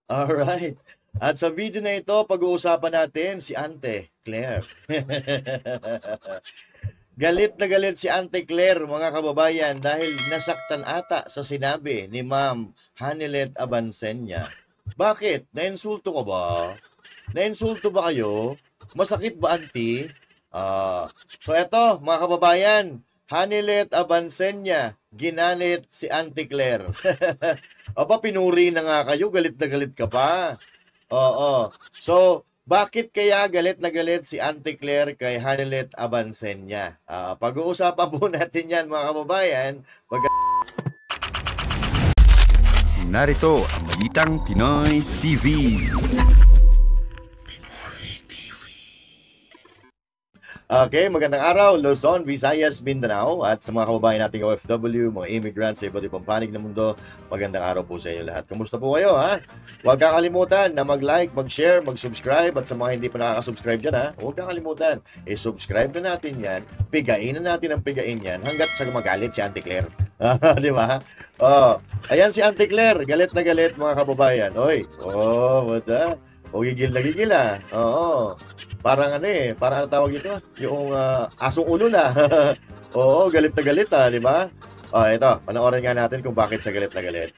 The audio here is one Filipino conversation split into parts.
Alright. At sa video na ito, pag-uusapan natin si Ante Claire. Galit na galit si Ante Claire, mga kababayan, dahil nasaktan ata sa sinabi ni Ma'am Hanilet Abansenya. Bakit? Nainsulto ko ba? Nainsulto ba kayo? Masakit ba, Auntie? So eto, mga kababayan, Hanilet Abansenya, ginalit si Ante Claire. Aba, pinuri na nga kayo, galit na galit ka pa. Oo. So, bakit kaya galit na galit si Ante Claire kay Hanilet Abansenya? Pag-uusapan po natin yan, mga kababayan. Narito ang Balitang Pinoy TV. Okay, magandang araw, Luzon, Visayas, Mindanao, at sa mga kababayan nating OFW, mga immigrants sa iba't ibang panig ng mundo, magandang araw po sa inyo lahat. Kamusta po kayo, ha? Huwag kakalimutan na mag-like, mag-share, mag-subscribe, at sa mga hindi pa nakaka-subscribe dyan, ha? Huwag kakalimutan, subscribe na natin yan, pigain na natin ang pigain yan, hanggat sa magalit si Ante Claire. Di ba? Ayan si Ante Claire, galit na galit, mga kababayan. Oy, what the? Gigil na gigil, ha? Oo. Parang parang ano tawag ito? Yung asong ulo na. Oo, galit na galit, di ba? Ito, panoorin nga natin kung bakit siya galit na galit.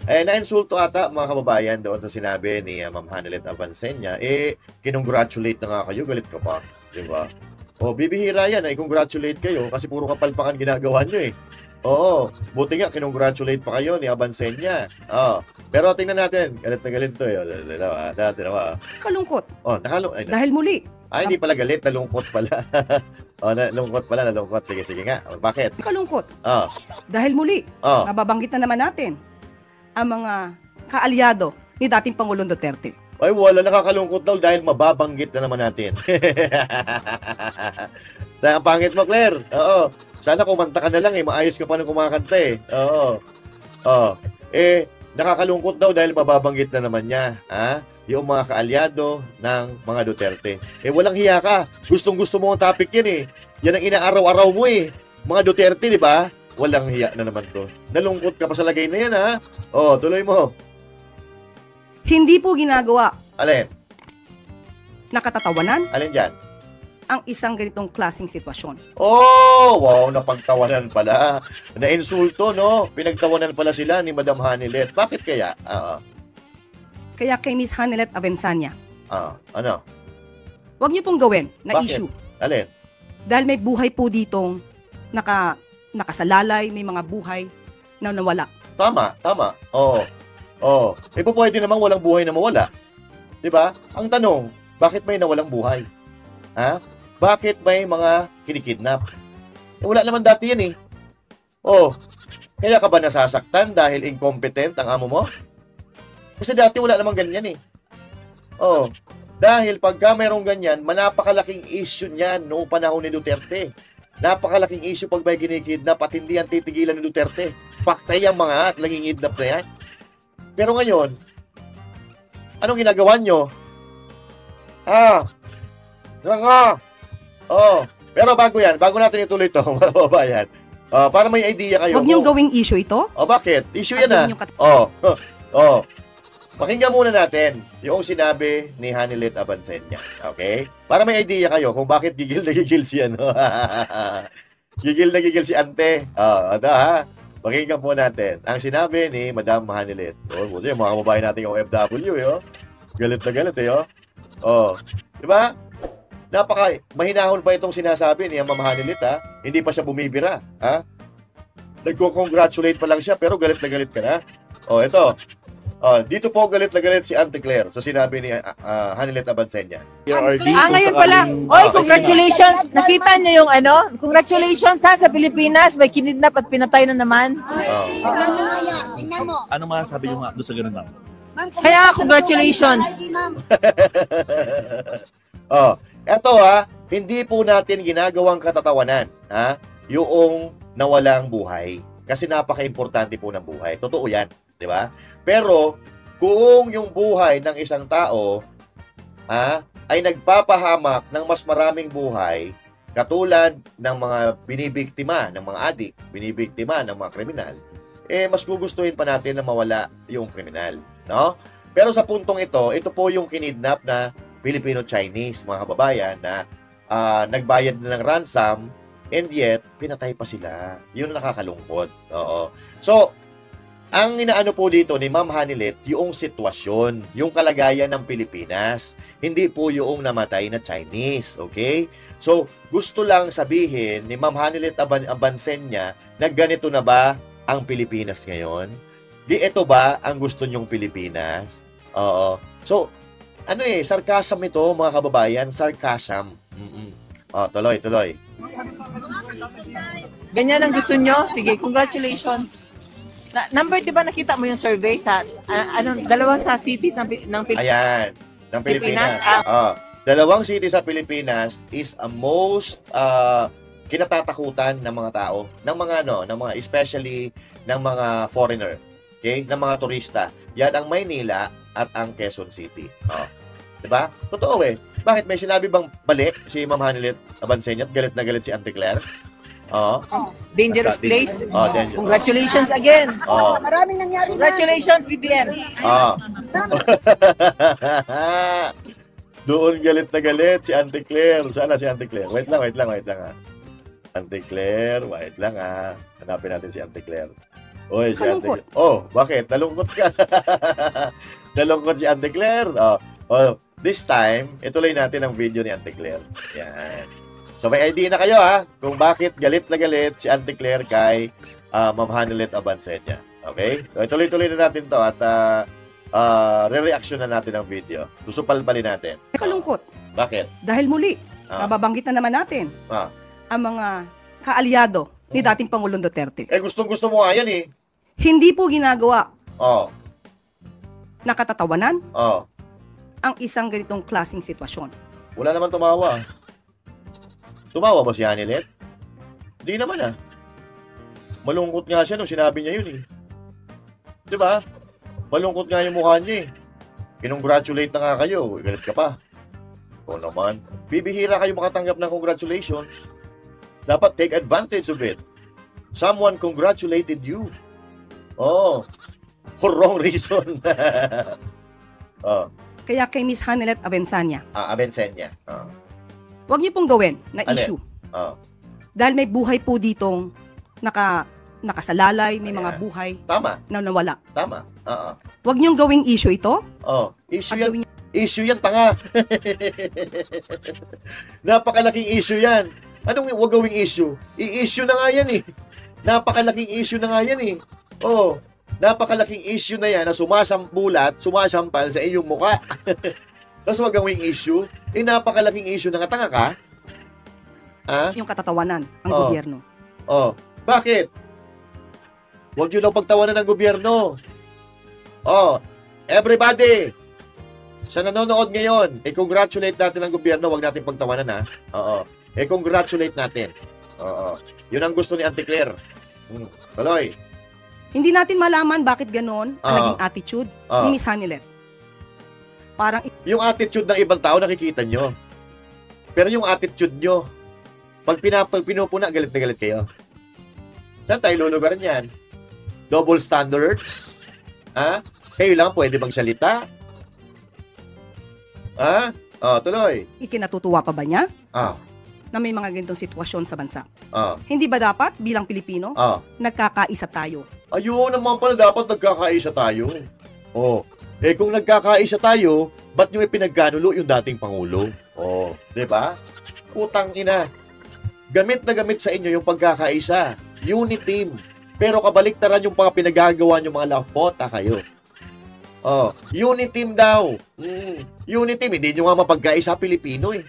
Na-insulto ata, mga kababayan, doon sa sinabi ni Ma'am Hanilet Abansenya, kinongratulate na nga kayo, galit ka pa. Di ba? Bibihira yan, i-congratulate kayo kasi puro kapalpakan ginagawa nyo, Oo, buti nga, kinongratulate pa kayo ni Abansenya. Pero tingnan natin, galit na galit ito. Kalungkot. Nakalungkot. Dahil muli. Hindi pala galit, nalungkot pala. Nalungkot. Sige nga. Bakit? Kalungkot. Dahil muli. Nababanggit na naman natin ang mga kaalyado ni dating Pangulong Duterte. Ay, wala, nakakalungkot daw dahil mababanggit na naman natin. Ang pangit mo, Claire. Oo. Sana kumanta ka na lang, maayos ka pa nang kumakanta, Oo. Nakakalungkot daw dahil mababanggit na naman niya, yung mga kaalyado ng mga Duterte. Walang hiya ka. Gustong-gusto mo ang topic yan, Yan ang inaaraw-araw mo, Mga Duterte, di ba? Walang hiya na naman to. Nalungkot ka pa sa lagay na yan, tuloy mo. Hindi po ginagawa. Alin? Nakatatawanan Alin dyan? ang isang ganitong klaseng sitwasyon. Wow, napagtawanan pala. Na-insulto, no? Pinagtawanan pala sila ni Madam Hanilet. Bakit kaya? Kaya kay Miss Hanilet Abansenya, Ano? huwag niyo pong gawin na Bakit? issue. Alin? Dahil may buhay po ditong nakasalalay, may mga buhay na nawala. Tama. Pwede namang walang buhay na mawala. Di ba? Ang tanong, bakit may nawalang buhay? Bakit may mga kinikidnap? Wala naman dati yan, Kaya ka ba nasasaktan dahil incompetent ang amo mo? Kasi dati wala namang ganyan, Dahil pagka mayroong ganyan, manapakalaking issue niyan noong panahon ni Duterte. Napakalaking issue pag may kinikidnap at hindi yan titigilan ni Duterte. Paktay ang mga at nangingidnap na yan. Pero ngayon, anong ginagawa nyo? Pero bago natin ituloy ito, mga kababayan, para may idea kayo. Huwag niyong gawing issue ito. Bakit? Issue yan, Pakinggan muna natin yung sinabi ni Hanilet Abansenya. Okay? Para may idea kayo kung bakit gigil na gigil si gigil na gigil si Ante. Pakinggan po natin ang sinabi ni Madam Hanilet. Buti yung mga kababayan natin yung OFW, Galit na galit, Di ba? Mahinahon pa itong sinasabi ni Ma'am Hanilet, Hindi pa siya bumibira, Nagko-congratulate pa lang siya, pero galit na galit ka na. Ito. Dito po galit na galit si Ante Claire sa sinabi ni Hanilet Abansenya. Ngayon pala. Congratulations. Nakita niyo yung congratulations sa Pilipinas. May kinidnap at pinatay na naman. Ano masasabi niyo doon sa ganun, ma'am? Kaya congratulations. Eto hindi po natin ginagawang katatawanan, yung nawalang buhay. Kasi napaka-importante po ng buhay. Totoo yan, di ba? Pero, kung yung buhay ng isang tao, ay nagpapahamak ng mas maraming buhay, katulad ng mga binibiktima ng mga adik, binibiktima ng mga kriminal, mas gugustuhin pa natin na mawala yung kriminal, no? Pero sa puntong ito po yung kinidnap na Filipino-Chinese, mga kababayan, na nagbayad na ng ransom, and yet, pinatay pa sila. Yun ang nakakalungkot. Oo. So, ang inaano po dito ni Ma'am Hanilet, yung sitwasyon, yung kalagayan ng Pilipinas. Hindi po yung namatay na Chinese. Okay? So, gusto lang sabihin ni Ma'am Hanilet Abansenya na ganito na ba ang Pilipinas ngayon? Di ito ba ang gusto nyong Pilipinas? Oo. So, sarcasm ito, mga kababayan. Sarcasm. Tuloy. Ganyan ang gusto nyo? Sige, congratulations. Number, di ba nakita mo yung survey sa, dalawa sa cities ng Pilipinas? Ayan, ng Pilipinas. Dalawang city sa Pilipinas is a most kinatatakutan ng mga tao, ng mga especially ng mga foreigner, okay? Ng mga turista. Yan ang Maynila at ang Quezon City. 'Di ba? Totoo eh. Bakit may sinabi bang balik si Ma'am Hanilet Abansenya at galit na galit si Auntie Claire? Dangerous place. Dangerous. Congratulations again. Maraming nangyari na. Congratulations, BBM. Doon galit na galit si Auntie Claire. Sana si Auntie Claire. Wait lang Auntie Claire, wait lang Hanapin natin si Auntie Claire. Oy, si Auntie Claire. Bakit? Nalungkot ka. Nalungkot si Auntie Claire. This time, ituloy natin ang video ni Auntie Claire. Yan. So may idea na kayo kung bakit galit na galit si Auntie Claire kay Ma'am Hanilet Abansenya. Okay? So ituloy-tuloy na natin to at re-reaction na natin ang video. Gusto palpalin natin. Nakalungkot. Bakit? Dahil muli, nababanggit na naman natin ang mga kaalyado ni dating Pangulong Duterte. Gustong-gusto mo nga yan eh. Hindi po ginagawa nakatatawanan ang isang ganitong klaseng sitwasyon. Wala naman tumawa. Tumawa ba si Hanilet? Hindi naman Malungkot nga siya nung sinabi niya yun eh. Diba? Malungkot nga yung mukha niya eh. Kinongratulate na nga kayo. Galit ka pa. Oo naman. Bibihira kayo makatanggap ng congratulations. Dapat take advantage of it. Someone congratulated you. For wrong reason. Kaya kay Miss Hanilet Abansenya. Abansenya. Huwag niyo pong gawin na issue. Dahil may buhay po ditong nakasalalay, may mga buhay na nawala. Tama. Huwag niyong gawing issue ito. Issue yan. Issue yan, tanga. Napakalaking issue yan. Anong huwag gawing issue? I-issue na nga yan eh. Napakalaking issue na nga yan eh. Napakalaking issue na yan na sumasampal sa iyong muka. Tapos wag gawing issue. Napakalaking issue na nga, tanga ka. Yung katatawanan ang gobyerno. Bakit? Huwag nyo lang pagtawanan ng gobyerno. Everybody, sa nanonood ngayon, congratulate natin ang gobyerno, huwag natin pagtawanan congratulate natin. Yun ang gusto ni Auntie Claire. Tuloy. Hindi natin malaman bakit ganon ang naging attitude ni Miss Hanilet. Parang yung attitude ng ibang tao nakikita nyo. Pero yung attitude nyo, pag pinupuna, galit na galit kayo. Saan tayo lulugaran yan? Double standards? Kayo lang pwede bang salita? Tuloy. Ikinatutuwa pa ba niya? Na may mga ganitong sitwasyon sa bansa. Hindi ba dapat bilang Pilipino, nagkakaisa tayo? Ayun naman pala, dapat nagkakaisa tayo. Kung nagkakaisa tayo, ba't nyo ipinagkanulo yung dating Pangulo? Diba? Putang ina. Gamit na gamit sa inyo yung pagkakaisa. Unity team. Pero kabaliktaran yung mga pinagagawa nyo, mga lapota kayo. Unity team daw. Unity team, hindi nyo nga mapagkaisa Pilipino eh.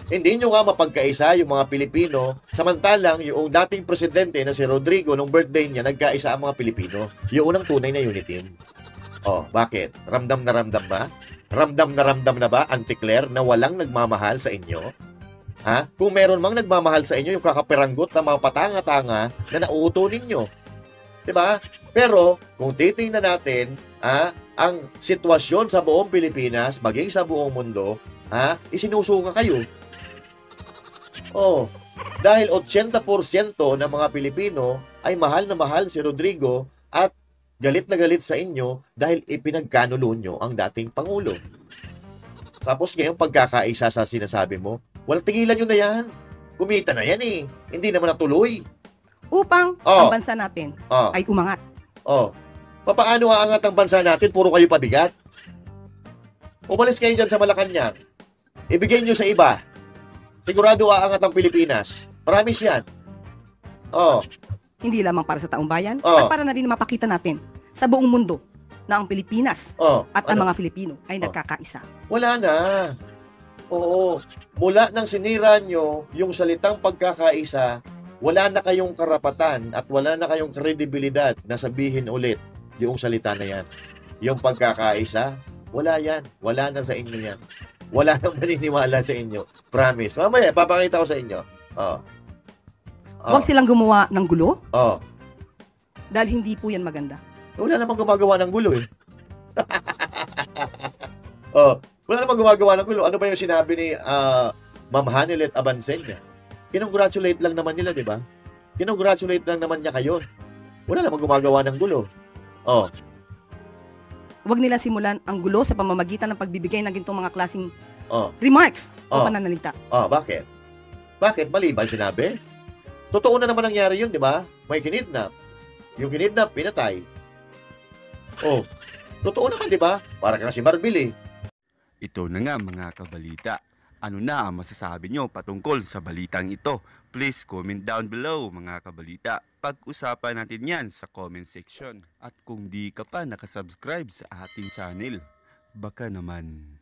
Hindi nyo nga mapagkaisa yung mga Pilipino, samantalang yung dating presidente na si Rodrigo, nung birthday niya, nagkaisa ang mga Pilipino. Yung unang tunay na unity team. Bakit? Ramdam na ba? Ramdam na ba, Auntie Claire, na walang nagmamahal sa inyo? Kung meron mang nagmamahal sa inyo, yung kakapiranggot na mga patanga-tanga na nauuto ninyo. Diba? Pero, kung titingnan natin, ang sitwasyon sa buong Pilipinas, maging sa buong mundo, isinusuka kayo. Dahil 80% ng mga Pilipino ay mahal na mahal si Rodrigo at galit na galit sa inyo dahil ipinagkanulo nyo ang dating Pangulo. Tapos ngayon pagkakaisa sa sinasabi mo, wala, tigilan nyo na yan. Kumita na yan eh. Hindi naman natuloy. Upang ang bansa natin ay umangat. Paano aangat ang bansa natin? Puro kayo pabigat. Umalis kayo dyan sa Malacanang. Ibigay nyo sa iba. Sigurado aangat ang Pilipinas. Promise yan. Hindi lamang para sa taong bayan, at para na rin mapakita natin sa buong mundo na ang Pilipinas at ang mga Filipino ay nagkakaisa. Wala na. Oo. Mula nang sinira nyo yung salitang pagkakaisa, wala na kayong karapatan at wala na kayong kredibilidad na sabihin ulit yung salita na yan. Yung pagkakaisa, wala yan. Wala na sa inyo yan. Wala nang maniniwala sa inyo. Promise. Mamaya, papakita ko sa inyo. Huwag silang gumawa ng gulo. Oh. Dahil hindi po yan maganda. Wala namang gumagawa ng gulo eh. Wala namang gumagawa ng gulo. Ano ba yung sinabi ni Ma'am Hanelet Abansenya? Kinongratulate lang naman nila, di ba? Kinongratulate lang naman niya kayo. Wala namang gumagawa ng gulo. Huwag nila simulan ang gulo sa pamamagitan ng pagbibigay ng gintong mga klaseng remarks o pananalita. Bakit? Bakit? Mali ba sinabi? Totoo na naman nangyari yun, di ba? May kinidnap. Yung kinidnap, pinatay. Totoo naman, di ba? Para kang si Marbil eh. Ito na nga mga kabalita. Ano na ang masasabi nyo patungkol sa balitang ito? Please comment down below mga kabalita. Pag-usapan natin yan sa comment section. At kung di ka pa nakasubscribe sa ating channel, baka naman